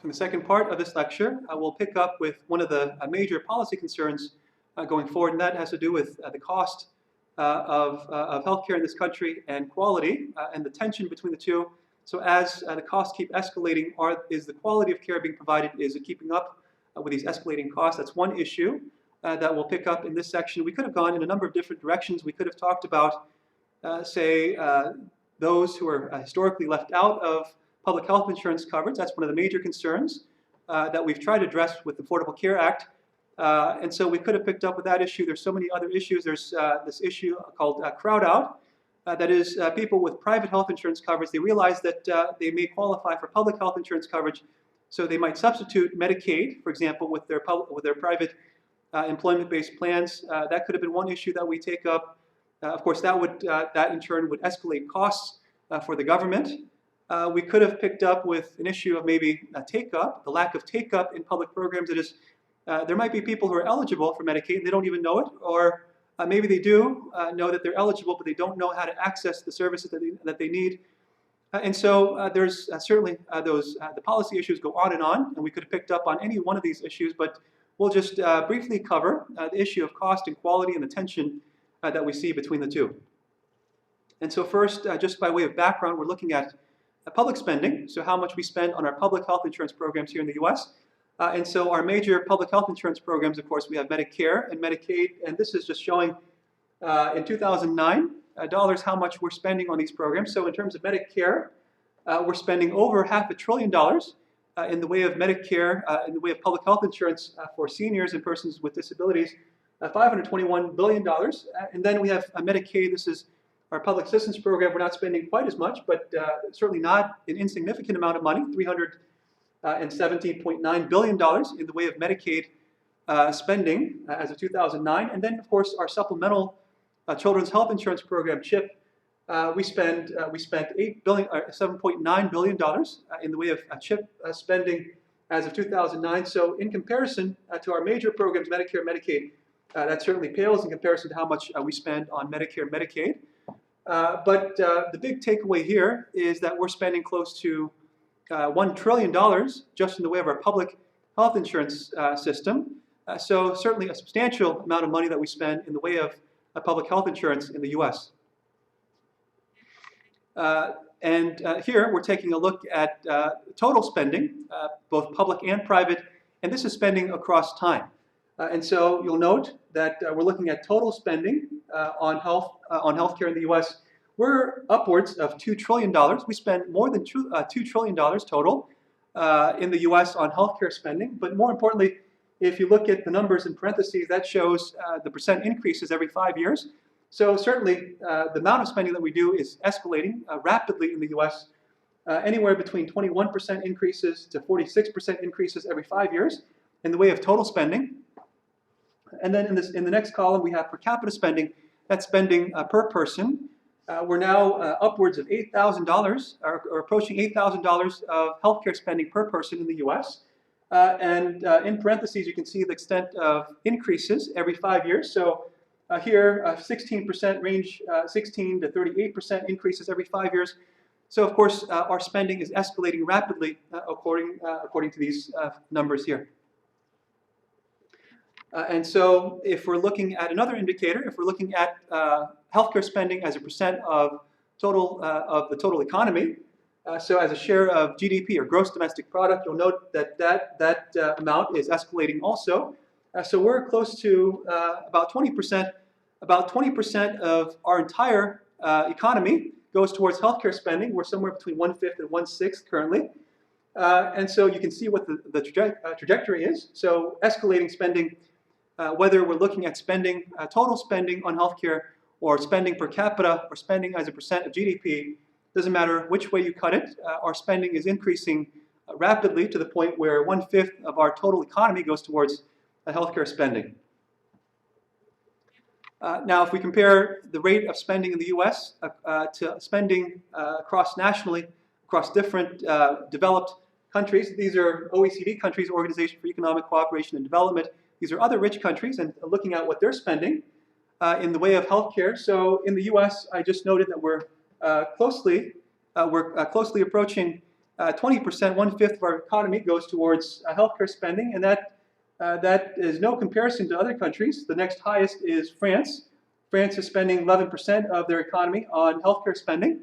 In the second part of this lecture, we'll pick up with one of the major policy concerns going forward, and that has to do with the cost of healthcare in this country and quality and the tension between the two. So as the costs keep escalating, is the quality of care being provided, is it keeping up with these escalating costs? That's one issue that we'll pick up in this section. We could have gone in a number of different directions. We could have talked about, those who are historically left out of public health insurance coverage. That's one of the major concerns that we've tried to address with the Affordable Care Act. And so we could have picked up with that issue. There's so many other issues. There's this issue called crowd out. That is people with private health insurance coverage. They realize that they may qualify for public health insurance coverage, so they might substitute Medicaid, for example, with their private employment-based plans. That could have been one issue that we take up. Of course, that in turn would escalate costs for the government. We could have picked up with an issue of maybe take-up, the lack of take-up in public programs. That is, there might be people who are eligible for Medicaid and they don't even know it, or maybe they do know that they're eligible, but they don't know how to access the services that they need. And so there's certainly the policy issues go on, and we could have picked up on any one of these issues, but we'll just briefly cover the issue of cost and quality and the tension that we see between the two. And so first, just by way of background, we're looking at public spending, so how much we spend on our public health insurance programs here in the U.S. And so our major public health insurance programs, of course, we have Medicare and Medicaid, and this is just showing in 2009 dollars how much we're spending on these programs. So in terms of Medicare, we're spending over $500 billion in the way of Medicare, in the way of public health insurance for seniors and persons with disabilities, $521 billion. And then we have Medicaid. This is our public assistance program. We're not spending quite as much, but certainly not an insignificant amount of money, $317.9 billion in the way of Medicaid spending as of 2009. And then, of course, our supplemental children's health insurance program, CHIP, we spent $7.9 billion in the way of CHIP spending as of 2009. So in comparison to our major programs, Medicare, Medicaid, that certainly pales in comparison to how much we spend on Medicare and Medicaid. But the big takeaway here is that we're spending close to $1 trillion just in the way of our public health insurance system. So certainly a substantial amount of money that we spend in the way of public health insurance in the U.S. Here we're taking a look at total spending, both public and private, and this is spending across time. And so you'll note that we're looking at total spending on healthcare in the U.S. We're upwards of $2 trillion. We spend more than $2 trillion total in the U.S. on healthcare spending. But more importantly, if you look at the numbers in parentheses, that shows the percent increases every 5 years. So certainly the amount of spending that we do is escalating rapidly in the U.S., anywhere between 21% increases to 46% increases every 5 years in the way of total spending. And then in the next column, we have per capita spending. That's spending per person. We're now upwards of $8,000, or approaching $8,000 of healthcare spending per person in the U.S. And in parentheses, you can see the extent of increases every 5 years. So here, 16% range, 16 to 38% increases every 5 years. So of course, our spending is escalating rapidly according to these numbers here. And so if we're looking at another indicator, if we're looking at healthcare spending as a percent of the total economy, so as a share of GDP or gross domestic product, you'll note that amount is escalating also. So we're close to about 20%. About 20% of our entire economy goes towards healthcare spending. We're somewhere between 1/5 and 1/6 currently. And so you can see what the trajectory is. So escalating spending, whether we're looking at spending, total spending on healthcare, or spending per capita, or spending as a percent of GDP, doesn't matter which way you cut it, our spending is increasing rapidly to the point where 1/5 of our total economy goes towards healthcare spending. Now, if we compare the rate of spending in the U.S. To spending nationally across different developed countries, these are OECD countries, Organization for Economic Cooperation and Development. These are other rich countries, and looking at what they're spending in the way of healthcare. So in the U.S., I just noted that we're closely approaching 20%, 1/5 of our economy goes towards healthcare spending, and that is no comparison to other countries. The next highest is France. France is spending 11% of their economy on healthcare spending.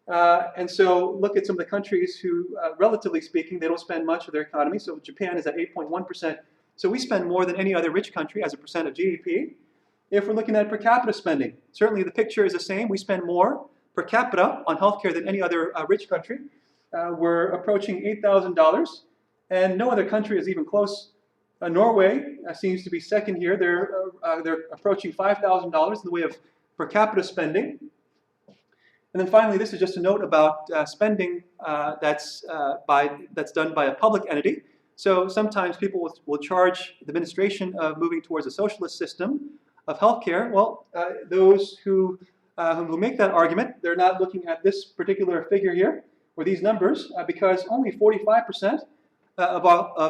And so look at some of the countries who, relatively speaking, they don't spend much of their economy. So Japan is at 8.1%. So we spend more than any other rich country as a percent of GDP. If we're looking at per capita spending, certainly the picture is the same. We spend more per capita on healthcare than any other rich country. We're approaching $8,000, and no other country is even close. Norway seems to be second here. They're approaching $5,000 in the way of per capita spending. And then finally, this is just a note about spending that's done by a public entity. So sometimes people will charge the administration of moving towards a socialist system of healthcare. Well, those who make that argument, they're not looking at this particular figure here, or these numbers, because only 45% of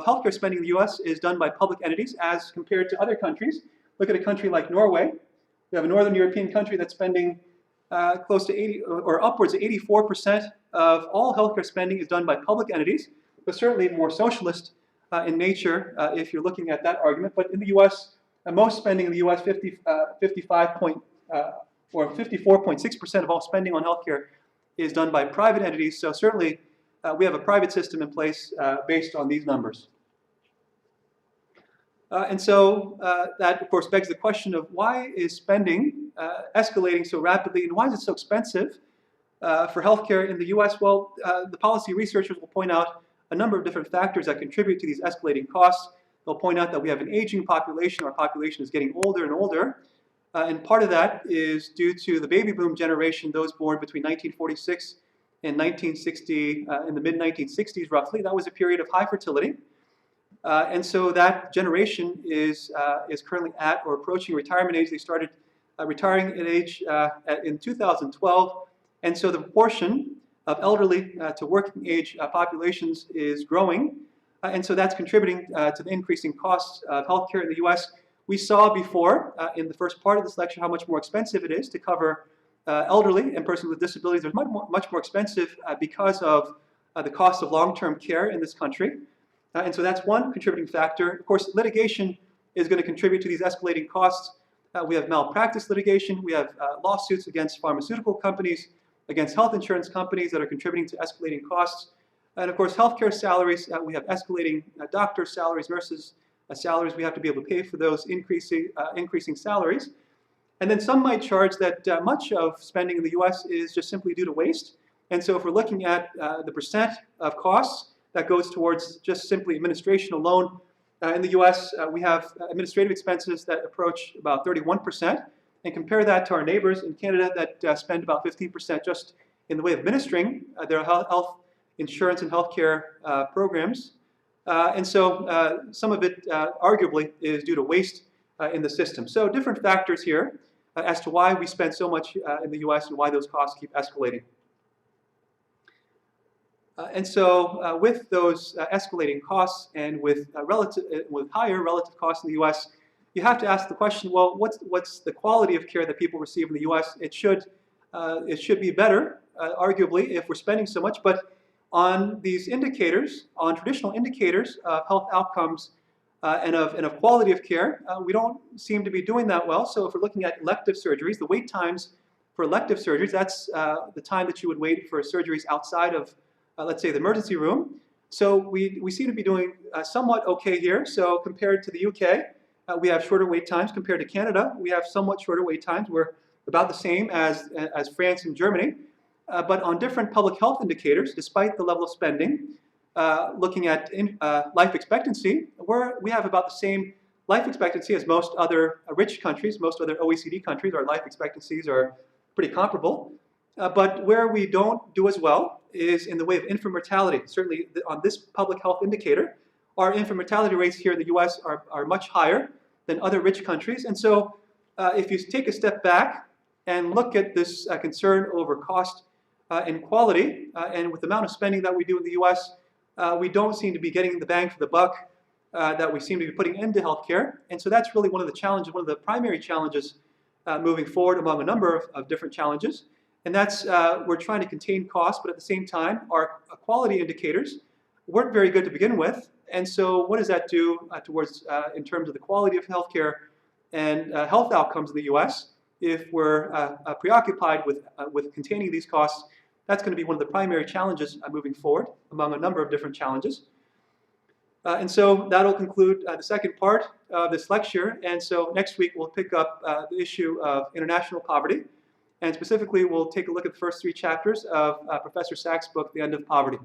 healthcare spending in the US is done by public entities as compared to other countries. Look at a country like Norway. We have a Northern European country that's spending close to 80 or upwards of 84% of all healthcare spending is done by public entities, but certainly more socialist in nature if you're looking at that argument. But in the US, most spending in the US, 54.6% of all spending on healthcare is done by private entities. So certainly we have a private system in place based on these numbers. And so that, of course, begs the question of why is spending escalating so rapidly, and why is it so expensive for healthcare in the US? Well, the policy researchers will point out a number of different factors that contribute to these escalating costs. They'll point out that we have an aging population. Our population is getting older and older. And part of that is due to the baby boom generation, those born between 1946 and 1960, in the mid-1960s roughly. That was a period of high fertility. And so that generation is currently at or approaching retirement age. They started retiring at age in 2012. And so the proportion of elderly to working age populations is growing. And so that's contributing to the increasing costs of healthcare in the US. We saw before in the first part of this lecture how much more expensive it is to cover elderly and persons with disabilities. They're much more expensive because of the cost of long-term care in this country. And so that's one contributing factor. Of course, litigation is going to contribute to these escalating costs. We have malpractice litigation. We have lawsuits against pharmaceutical companies, against health insurance companies that are contributing to escalating costs. And of course, healthcare salaries. We have escalating doctor salaries, nurses salaries. We have to be able to pay for those increasing salaries. And then some might charge that much of spending in the US is just simply due to waste. And so if we're looking at the percent of costs that goes towards just simply administration alone, in the US, we have administrative expenses that approach about 31%. And compare that to our neighbors in Canada that spend about 15% just in the way of administering their health insurance and healthcare programs. And so some of it arguably is due to waste in the system. So different factors here as to why we spend so much in the US and why those costs keep escalating. And so with those escalating costs and with higher relative costs in the US, you have to ask the question, well, what's the quality of care that people receive in the US? It should be better, arguably, if we're spending so much. But on these indicators, on traditional indicators of health outcomes and of quality of care, we don't seem to be doing that well. So if we're looking at elective surgeries, the wait times for elective surgeries, that's the time that you would wait for surgeries outside of, let's say, the emergency room. So we seem to be doing somewhat okay here. So compared to the UK, we have shorter wait times. Compared to Canada, we have somewhat shorter wait times. We're about the same as France and Germany. But on different public health indicators, despite the level of spending, looking at life expectancy, we have about the same life expectancy as most other rich countries, most other OECD countries. Our life expectancies are pretty comparable. But where we don't do as well is in the way of infant mortality. Certainly on this public health indicator, our infant mortality rates here in the US are much higher than other rich countries. And so if you take a step back and look at this concern over cost and quality, and with the amount of spending that we do in the US, we don't seem to be getting the bang for the buck that we seem to be putting into healthcare. And so that's really one of the challenges, one of the primary challenges moving forward among a number of different challenges. And that's, we're trying to contain costs, but at the same time, our quality indicators weren't very good to begin with. And so what does that do towards, in terms of the quality of healthcare and health outcomes in the US? If we're preoccupied with containing these costs, that's going to be one of the primary challenges moving forward, among a number of different challenges. And so that'll conclude the second part of this lecture. And so next week we'll pick up the issue of international poverty. And specifically, we'll take a look at the first 3 chapters of Professor Sachs' book, The End of Poverty.